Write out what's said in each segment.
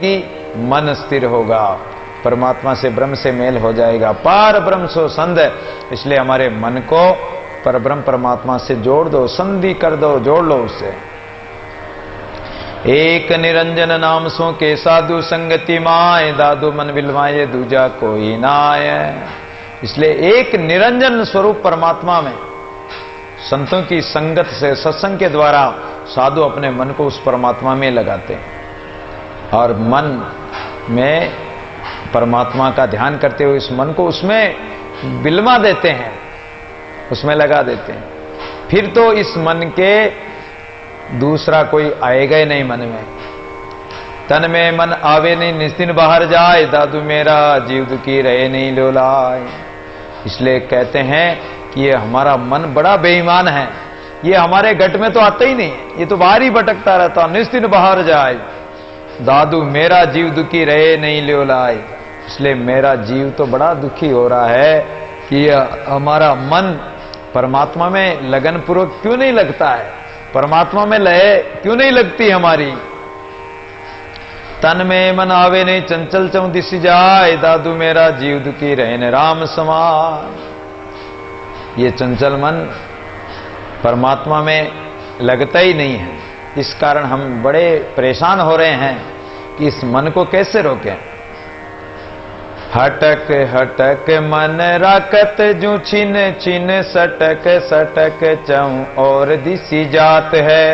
कि मन स्थिर होगा, परमात्मा से ब्रह्म से मेल हो जाएगा। पार ब्रह्म सो संध, इसलिए हमारे मन को पर ब्रह्म परमात्मा से जोड़ दो, संधि कर दो, जोड़ लो उससे। एक निरंजन नाम सो के साधु संगति माए, दादू मन बिलवाए दूजा कोई नाय। इसलिए एक निरंजन स्वरूप परमात्मा में संतों की संगत से, सत्संग के द्वारा साधु अपने मन को उस परमात्मा में लगाते हैं और मन में परमात्मा का ध्यान करते हुए इस मन को उसमें बिलवा देते हैं, उसमें लगा देते हैं। फिर तो इस मन के दूसरा कोई आएगा ही नहीं मन में। तन में मन आवे नहीं, निस्दिन बाहर जाए, दादू मेरा जीव दुखी रहे नहीं लोलाए। इसलिए कहते हैं कि ये हमारा मन बड़ा बेईमान है, ये हमारे गट में तो आता ही नहीं, ये तो बाहर ही भटकता रहता, निस्दिन बाहर जाए, दादू मेरा जीव दुखी रहे नहीं लोलाए। इसलिए मेरा जीव तो बड़ा दुखी हो रहा है कि हमारा मन परमात्मा में लगन पूर्वक क्यों नहीं लगता है, परमात्मा में लय क्यों नहीं लगती हमारी। तन में मन आवे नहीं, चंचल चौ दिस जाए, दादू मेरा जीव दुखी रहे राम समान। ये चंचल मन परमात्मा में लगता ही नहीं है, इस कारण हम बड़े परेशान हो रहे हैं कि इस मन को कैसे रोकें। हटक हटक मन राकत जू छिन छिन, सटक सटक चऊं और दिसी जात है,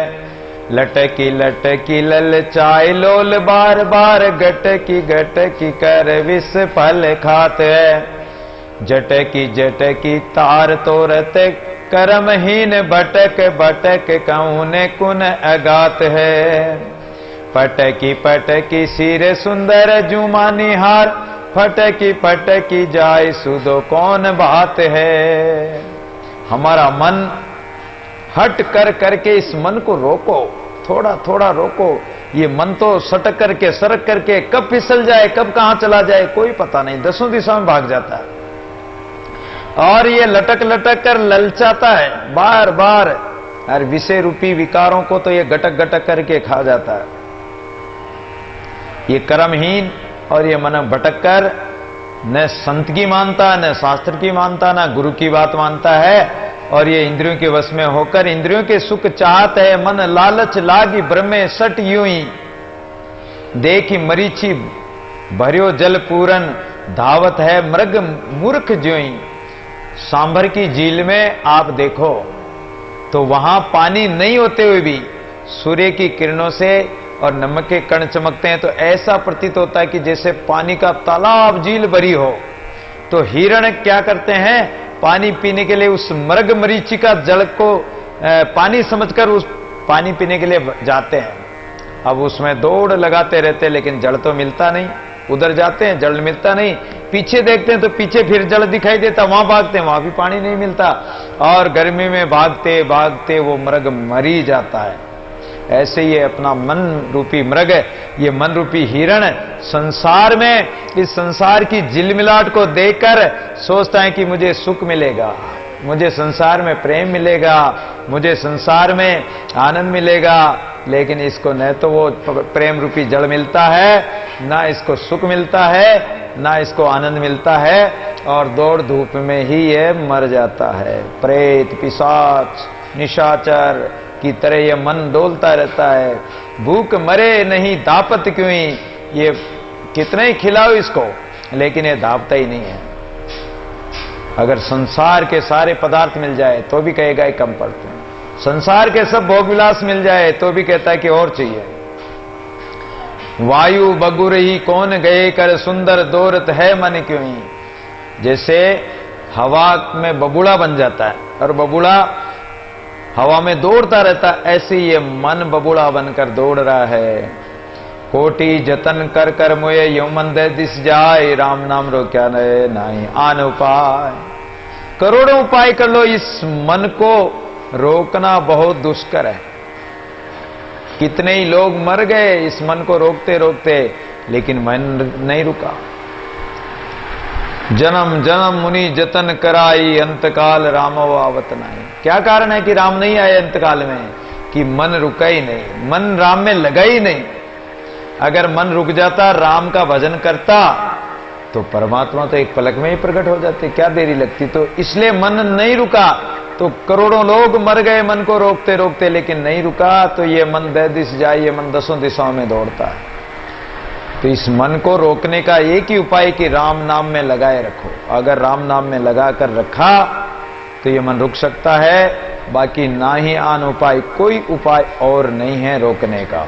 लटकी लटकी ललचाए लोल बार बार, गटकी गटकी कर विष फल खात है, जटकी जटकी तार तोरत कर्महीन, भटक भटक कौन कुन अगात है, पटकी पटकी सिर सुंदर जुमा निहार, फटकी फटकी जाय सुदो कौन बात है। हमारा मन हट कर करके इस मन को रोको, थोड़ा थोड़ा रोको। ये मन तो सटक करके सरक करके कब फिसल जाए, कब कहां चला जाए कोई पता नहीं, दसों दिशाओं में भाग जाता है और ये लटक लटक कर ललचाता है बार बार, और विषय रूपी विकारों को तो ये गटक गटक करके खा जाता है। ये कर्महीन और ये मन भटक कर न संत की मानता, न शास्त्र की मानता, न गुरु की बात मानता है, और ये इंद्रियों के वश में होकर इंद्रियों के सुख चाहत है। मन लालच लागी ब्रह्मे सट यूं ही, देखी मरीची भर्यो जल पूरन, धावत है मृग मूर्ख ज्यों। सांभर की झील में आप देखो तो वहां पानी नहीं होते हुए भी सूर्य की किरणों से और नमक के कण चमकते हैं, तो ऐसा प्रतीत होता है कि जैसे पानी का तालाब झील भरी हो। तो हिरण क्या करते हैं, पानी पीने के लिए उस मृग मरीचिका जल को पानी समझकर उस पानी पीने के लिए जाते हैं। अब उसमें दौड़ लगाते रहते हैं, लेकिन जल तो मिलता नहीं। उधर जाते हैं, जल मिलता नहीं, पीछे देखते हैं तो पीछे फिर जल दिखाई देता, वहां भागते हैं, वहां भी पानी नहीं मिलता, और गर्मी में भागते भागते वो मृग मरी जाता है। ऐसे ये अपना मन रूपी मृग, ये मन रूपी हिरण संसार में, इस संसार की झिलमिलाहट को देखकर सोचता है कि मुझे सुख मिलेगा, मुझे संसार में प्रेम मिलेगा, मुझे संसार में आनंद मिलेगा, लेकिन इसको न तो वो प्रेम रूपी जड़ मिलता है, ना इसको सुख मिलता है, ना इसको आनंद मिलता है, और दौड़ धूप में ही ये मर जाता है। प्रेत पिशाच निशाचर की तरह ये मन डोलता रहता है। भूख मरे नहीं दापत क्यों, ये कितने ही खिलाओ इसको, लेकिन ये दापता ही नहीं है। अगर संसार के सारे पदार्थ मिल जाए तो भी कहेगा ये कम पड़ते हैं, संसार के सब भोग विलास मिल जाए तो भी कहता है कि और चाहिए। वायु बगुर ही कौन गए कर, सुंदर दौरत है मन क्यों। जैसे हवा में बबूला बन जाता है और बबूला हवा में दौड़ता रहता, ऐसे ये मन बबूला बनकर दौड़ रहा है। कोटि जतन कर कर मोये यो मंद दिस जाए, राम नाम रो क्या नए नाई आन उपाय। करोड़ों उपाय कर लो, इस मन को रोकना बहुत दुष्कर है। कितने ही लोग मर गए इस मन को रोकते रोकते, लेकिन मन नहीं रुका। जन्म जन्म मुनि जतन कराई, अंतकाल रामो आवत नहीं। क्या कारण है कि राम नहीं आए अंतकाल में, कि मन रुका ही नहीं, मन राम में लगा ही नहीं। अगर मन रुक जाता, राम का भजन करता, तो परमात्मा तो एक पलक में ही प्रकट हो जाते, क्या देरी लगती। तो इसलिए मन नहीं रुका, तो करोड़ों लोग मर गए मन को रोकते रोकते, लेकिन नहीं रुका। तो ये मन 10 दिश जाए, ये मन 10 दिशाओं में दौड़ता है। तो इस मन को रोकने का एक ही उपाय कि राम नाम में लगाए रखो। अगर राम नाम में लगा कर रखा तो ये मन रुक सकता है, बाकी ना ही आन उपाय, कोई उपाय और नहीं है रोकने का।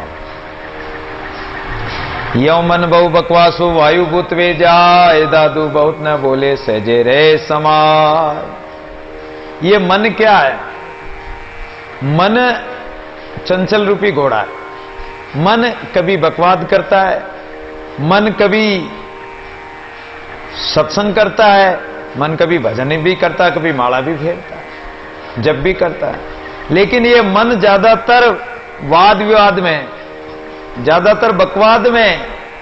यो मन बहु बकवासु वायु भूत वे जाए, दादू बहुत न बोले सहजे रे समाय। ये मन क्या है? मन चंचल रूपी घोड़ा है। मन कभी बकवाद करता है, मन कभी सत्संग करता है, मन कभी भजन भी करता है, कभी माला भी फेरता है, जब भी करता है। लेकिन ये मन ज्यादातर वाद विवाद में, ज्यादातर बकवाद में,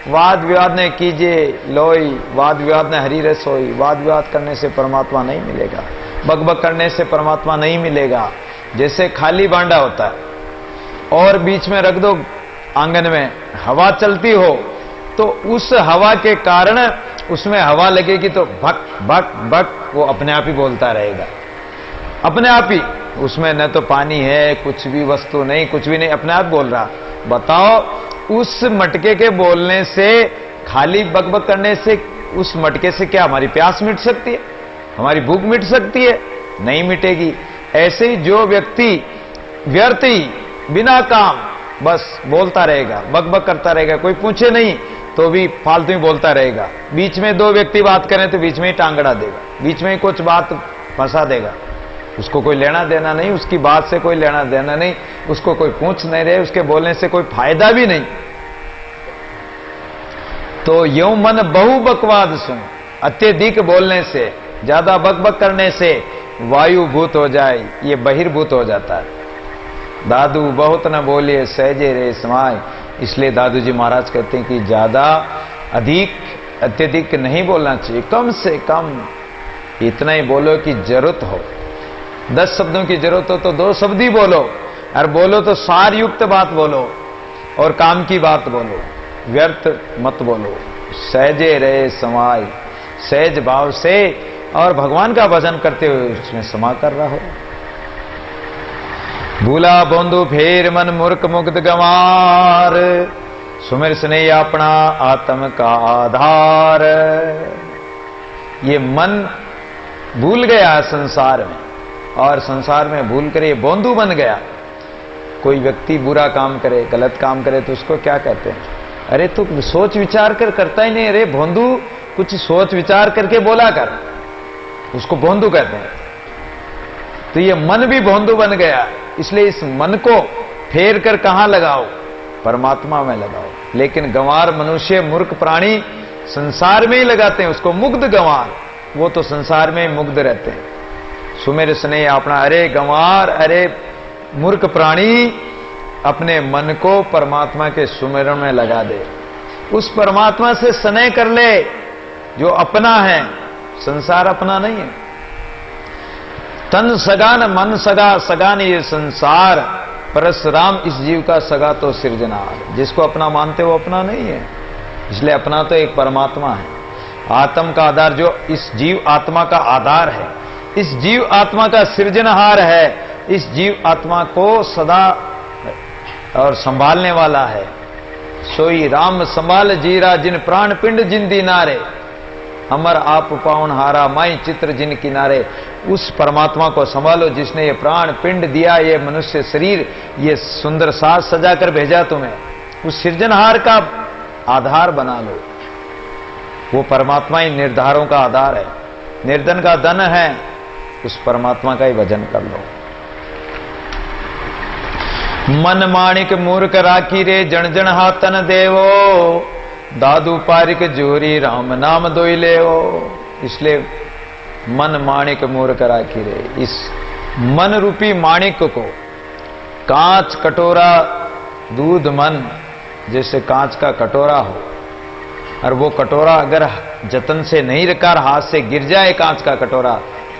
वाद विवाद ने कीजिए लोई, वाद विवाद ने हरि रस होई। वाद विवाद करने से परमात्मा नहीं मिलेगा, बकबक करने से परमात्मा नहीं मिलेगा। जैसे खाली बांडा होता है और बीच में रख दो आंगन में, हवा चलती हो, तो उस हवा के कारण उसमें हवा लगेगी तो भक भक भक वो अपने आप ही बोलता रहेगा, अपने आप ही। उसमें न तो पानी है, कुछ भी वस्तु नहीं, कुछ भी नहीं, अपने आप बोल रहा। बताओ, उस मटके के बोलने से, खाली बकबक करने से, उस मटके से क्या हमारी प्यास मिट सकती है? हमारी भूख मिट सकती है? नहीं मिटेगी। ऐसे ही जो व्यक्ति व्यर्थ ही बिना काम बस बोलता रहेगा, बकबक करता रहेगा, कोई पूछे नहीं तो भी फालतू ही बोलता रहेगा। बीच में दो व्यक्ति बात करें तो बीच में ही टांगड़ा देगा, बीच में ही कुछ बात फंसा देगा। उसको कोई लेना देना नहीं, उसकी बात से कोई लेना देना नहीं, उसको कोई पूछ नहीं रहे, उसके बोलने से कोई फायदा भी नहीं। तो यूं मन बहु बकवाद सुन, अत्यधिक बोलने से, ज्यादा बकबक करने से वायु भूत हो जाए, ये बहिर्भूत हो जाता है। दादू बहुत न बोलिए सहजे रे समाय। इसलिए दादू जी महाराज कहते हैं कि ज्यादा अधिक अत्यधिक नहीं बोलना चाहिए, कम से कम इतना ही बोलो कि जरूरत हो। 10 शब्दों की जरूरत हो तो 2 शब्द ही बोलो, और बोलो तो सार युक्त बात बोलो और काम की बात बोलो, व्यर्थ मत बोलो। सहजे रहे समाय, सहज भाव से और भगवान का भजन करते हुए उसमें समा कर रहा हो। भूला बोंदू फेर मन मूर्ख मुग्ध गंवार, सुमिर स्नेह अपना आत्म का आधार। ये मन भूल गया संसार में, और संसार में भूल कर ये बोंदू बन गया। कोई व्यक्ति बुरा काम करे, गलत काम करे तो उसको क्या कहते हैं? अरे तू सोच विचार कर करता ही नहीं, अरे बोंदू कुछ सोच विचार करके बोला कर, उसको बोंदू कहते हैं। तो ये मन भी बोंदू बन गया। इसलिए इस मन को फेर कर कहां लगाओ? परमात्मा में लगाओ। लेकिन गंवार मनुष्य, मूर्ख प्राणी संसार में ही लगाते हैं उसको। मुग्ध गंवार, वो तो संसार में ही मुग्ध रहते हैं। सुमेर स्नेह अपना, अरे गंवार, अरे मूर्ख प्राणी, अपने मन को परमात्मा के सुमिरन में लगा दे। उस परमात्मा से स्नेह कर ले जो अपना है, संसार अपना नहीं है। तन सगा न मन सगा, सगा नहीं ये संसार, परशुराम इस जीव का सगा तो सृजनार। जिसको अपना मानते वो अपना नहीं है, इसलिए अपना तो एक परमात्मा है। आत्म का आधार, जो इस जीव आत्मा का आधार है, इस जीव आत्मा का सृजनहार है, इस जीव आत्मा को सदा और संभालने वाला है। सोई राम संभाल जीरा, जिन प्राण पिंड जिन दीनारे, अमर आप पावन हारा, माई चित्र जिन किनारे। उस परमात्मा को संभालो जिसने ये प्राण पिंड दिया, ये मनुष्य शरीर, ये सुंदर साज सजा कर भेजा तुम्हें। उस सृजनहार का आधार बना लो। वो परमात्मा ही निर्धारों का आधार है, निर्धन का धन है। उस परमात्मा का ही भजन कर लो। मन माणिक मूर्ख राखी रे, जन जन हाथन देवो, दादू पारिक जोरी राम नाम दोई ले। इसलिए मन माणिक मूर्ख राखी रे, इस मन रूपी माणिक को, कांच कटोरा दूध मन, जैसे कांच का कटोरा हो, और वो कटोरा अगर जतन से नहीं रखा, हाथ से गिर जाए कांच का कटोरा,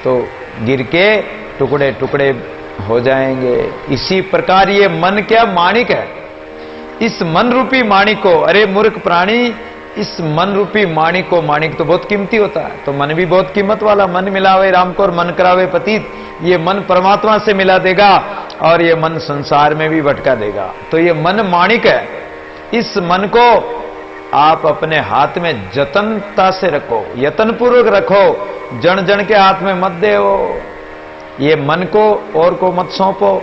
तो गिर के टुकड़े टुकड़े हो जाएंगे। इसी प्रकार ये मन क्या? माणिक है। इस मन रूपी माणिक को, अरे मूर्ख प्राणी, इस मन रूपी माणिक को, माणिक तो बहुत कीमती होता है, तो मन भी बहुत कीमत वाला, मन मिलावे राम को और मन करावे पतित, ये मन परमात्मा से मिला देगा और ये मन संसार में भी भटका देगा। तो ये मन माणिक है, इस मन को आप अपने हाथ में जतनता से रखो, यत्न पूर्वक रखो, जन जन के हाथ में मत दे। ये मन को और को मत सौंपो।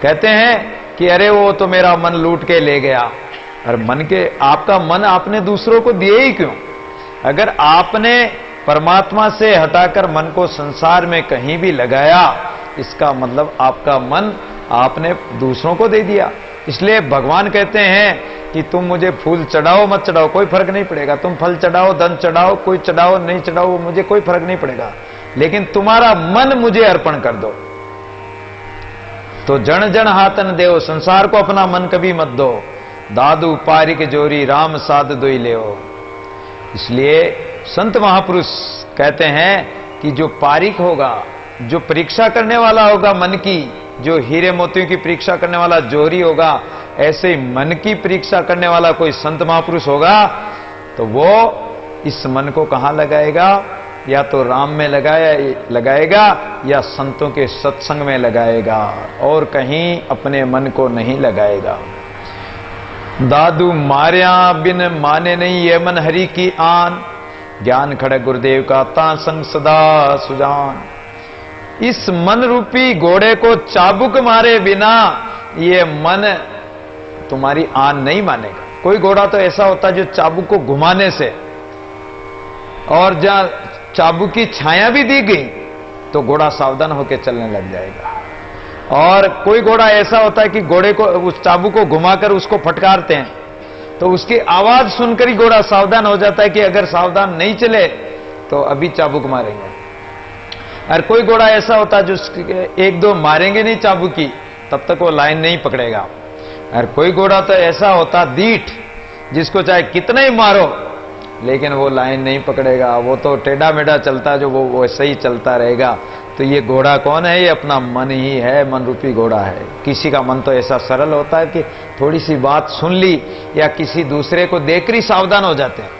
कहते हैं कि अरे वो तो मेरा मन लूट के ले गया, और मन के, आपका मन आपने दूसरों को दिए ही क्यों? अगर आपने परमात्मा से हटाकर मन को संसार में कहीं भी लगाया, इसका मतलब आपका मन आपने दूसरों को दे दिया। इसलिए भगवान कहते हैं कि तुम मुझे फूल चढ़ाओ मत चढ़ाओ, कोई फर्क नहीं पड़ेगा, तुम फल चढ़ाओ, धन चढ़ाओ, कोई चढ़ाओ नहीं चढ़ाओ, मुझे कोई फर्क नहीं पड़ेगा, लेकिन तुम्हारा मन मुझे अर्पण कर दो। तो जन जन हाथन देव, संसार को अपना मन कभी मत दो। दादू पारिक जोरी राम साध दोई लेओ। इसलिए संत महापुरुष कहते हैं कि जो पारिक होगा, जो परीक्षा करने वाला होगा मन की, जो हीरे मोतियों की परीक्षा करने वाला जोरी होगा, ऐसे ही मन की परीक्षा करने वाला कोई संत महापुरुष होगा, तो वो इस मन को कहां लगाएगा? या तो राम में लगाएगा या संतों के सत्संग में लगाएगा, और कहीं अपने मन को नहीं लगाएगा। दादू मार्या बिन माने नहीं ये मन हरि की आन, ज्ञान खड़ग गुरुदेव का ता संग सदा सुजान। इस मन रूपी घोड़े को चाबुक मारे बिना ये मन तुम्हारी आन नहीं मानेगा। कोई घोड़ा तो ऐसा होता है जो चाबुक को घुमाने से, और जहां चाबुक की छाया भी दी गई तो घोड़ा सावधान होकर चलने लग जाएगा। और कोई घोड़ा ऐसा होता है कि घोड़े को, उस चाबुक को घुमाकर उसको फटकारते हैं तो उसकी आवाज सुनकर ही घोड़ा सावधान हो जाता है कि अगर सावधान नहीं चले तो अभी चाबुक मारेंगे। और कोई घोड़ा ऐसा होता है जो एक दो मारेंगे नहीं चाबुक की, तब तक वो लाइन नहीं पकड़ेगा। और कोई घोड़ा तो ऐसा होता दीठ, जिसको चाहे कितना ही मारो लेकिन वो लाइन नहीं पकड़ेगा, वो तो टेढ़ा मेढ़ा चलता, जो वो वैसे ही चलता रहेगा। तो ये घोड़ा कौन है? ये अपना मन ही है, मन रूपी घोड़ा है। किसी का मन तो ऐसा सरल होता है कि थोड़ी सी बात सुन ली या किसी दूसरे को देखकर ही सावधान हो जाते हैं।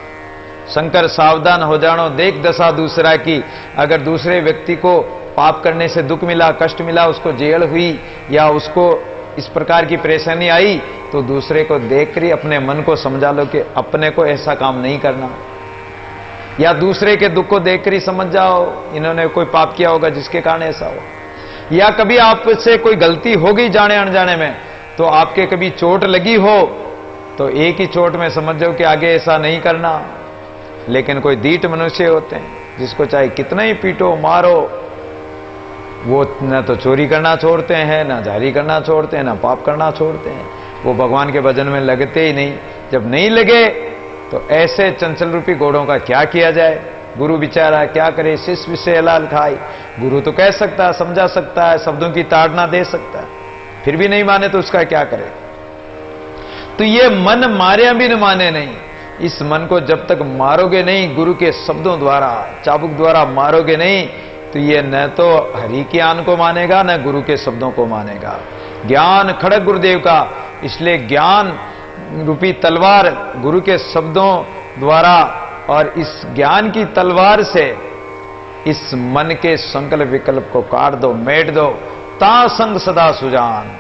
शंकर सावधान हो जानो देख दशा दूसरा की। अगर दूसरे व्यक्ति को पाप करने से दुख मिला, कष्ट मिला, उसको जेल हुई या उसको इस प्रकार की परेशानी आई, तो दूसरे को देखकर ही अपने मन को समझा लो कि अपने को ऐसा काम नहीं करना। या दूसरे के दुख को देखकर ही समझ जाओ इन्होंने कोई पाप किया होगा जिसके कारण ऐसा हो। या कभी आपसे कोई गलती हो गई जाने अनजाने में, तो आपके कभी चोट लगी हो तो एक ही चोट में समझ जाओ कि आगे ऐसा नहीं करना। लेकिन कोई दीठ मनुष्य होते हैं जिसको चाहे कितना ही पीटो मारो, वो न तो चोरी करना छोड़ते हैं, ना जारी करना छोड़ते हैं, ना पाप करना छोड़ते हैं। वो भगवान के भजन में लगते ही नहीं। जब नहीं लगे तो ऐसे चंचल रूपी घोड़ों का क्या किया जाए? गुरु बेचारा क्या करे, शिष्य से हलाल खाए। गुरु तो कह सकता है, समझा सकता है, शब्दों की ताड़ना दे सकता है, फिर भी नहीं माने तो उसका क्या करे? तो ये मन मारे भी न माने नहीं। इस मन को जब तक मारोगे नहीं, गुरु के शब्दों द्वारा, चाबुक द्वारा मारोगे नहीं, तो ये न तो हरि की आन को मानेगा, न गुरु के शब्दों को मानेगा। ज्ञान खड़ग गुरुदेव का, इसलिए ज्ञान रूपी तलवार गुरु के शब्दों द्वारा, और इस ज्ञान की तलवार से इस मन के संकल्प विकल्प को काट दो, मेट दो। ता संग सदा सुजान।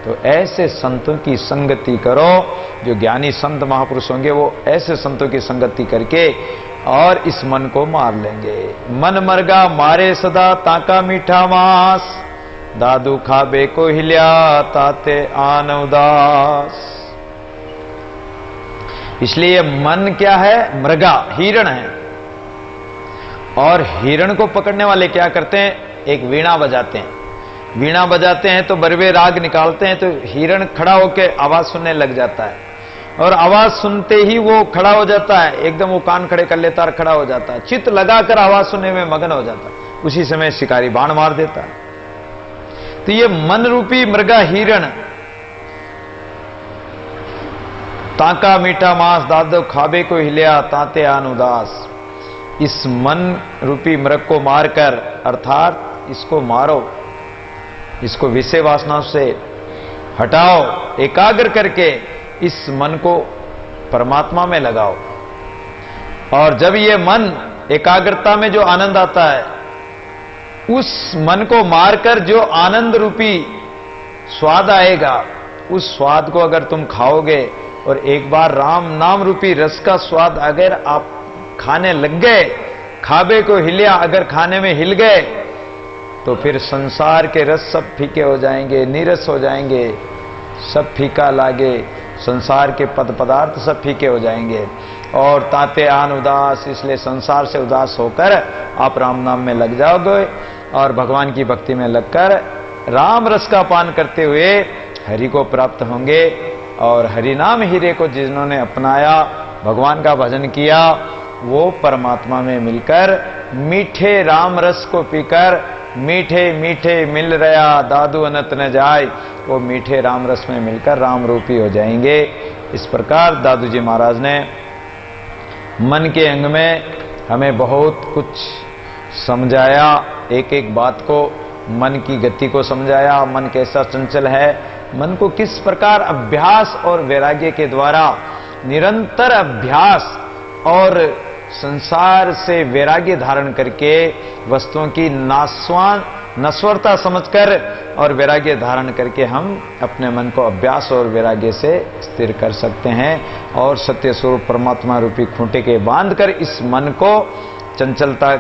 तो ऐसे संतों की संगति करो, जो ज्ञानी संत महापुरुष होंगे वो ऐसे संतों की संगति करके और इस मन को मार लेंगे। मन मरगा मारे सदा ताका मीठा मांस, दादू खाबे को हिल्या ताते आन उदास। इसलिए मन क्या है? मृगा, हिरण है। और हिरण को पकड़ने वाले क्या करते हैं? एक वीणा बजाते हैं। वीणा बजाते हैं तो बरवे राग निकालते हैं, तो हिरण खड़ा होकर आवाज सुनने लग जाता है, और आवाज सुनते ही वो खड़ा हो जाता है, एकदम वो कान खड़े कर लेता है, खड़ा हो जाता है, चित्त लगाकर आवाज सुनने में मगन हो जाता है। उसी समय शिकारी बाण मार देता है। तो ये मन रूपी मृगा हिरण, ताका मीठा मांस दादो खाबे को हिलिया ताते आन उदास। इस मन रूपी मृग को मारकर, अर्थात इसको मारो, इसको विषय वासना से हटाओ, एकाग्र करके इस मन को परमात्मा में लगाओ। और जब ये मन एकाग्रता में जो आनंद आता है, उस मन को मारकर जो आनंद रूपी स्वाद आएगा, उस स्वाद को अगर तुम खाओगे और एक बार राम नाम रूपी रस का स्वाद अगर आप खाने लग गए, खाबे को हिलिया अगर खाने में हिल गए, तो फिर संसार के रस सब फीके हो जाएंगे, नीरस हो जाएंगे, सब फीका लागे, संसार के पद पदार्थ सब फीके हो जाएंगे। और ताते आन उदास, इसलिए संसार से उदास होकर आप राम नाम में लग जाओगे और भगवान की भक्ति में लगकर राम रस का पान करते हुए हरि को प्राप्त होंगे। और हरि नाम हीरे को जिन्होंने अपनाया, भगवान का भजन किया, वो परमात्मा में मिलकर मीठे राम रस को पीकर मीठे मीठे मिल रहा दादू अनंत न जाए, वो मीठे राम रस में मिलकर राम रूपी हो जाएंगे। इस प्रकार दादू जी महाराज ने मन के अंग में हमें बहुत कुछ समझाया, एक एक बात को, मन की गति को समझाया, मन कैसा चंचल है, मन को किस प्रकार अभ्यास और वैराग्य के द्वारा, निरंतर अभ्यास और संसार से वैराग्य धारण करके वस्तुओं की नश्वरता समझकर और वैराग्य धारण करके हम अपने मन को अभ्यास और वैराग्य से स्थिर कर सकते हैं और सत्य स्वरूप परमात्मा रूपी खूंटे के बांधकर इस मन को चंचलता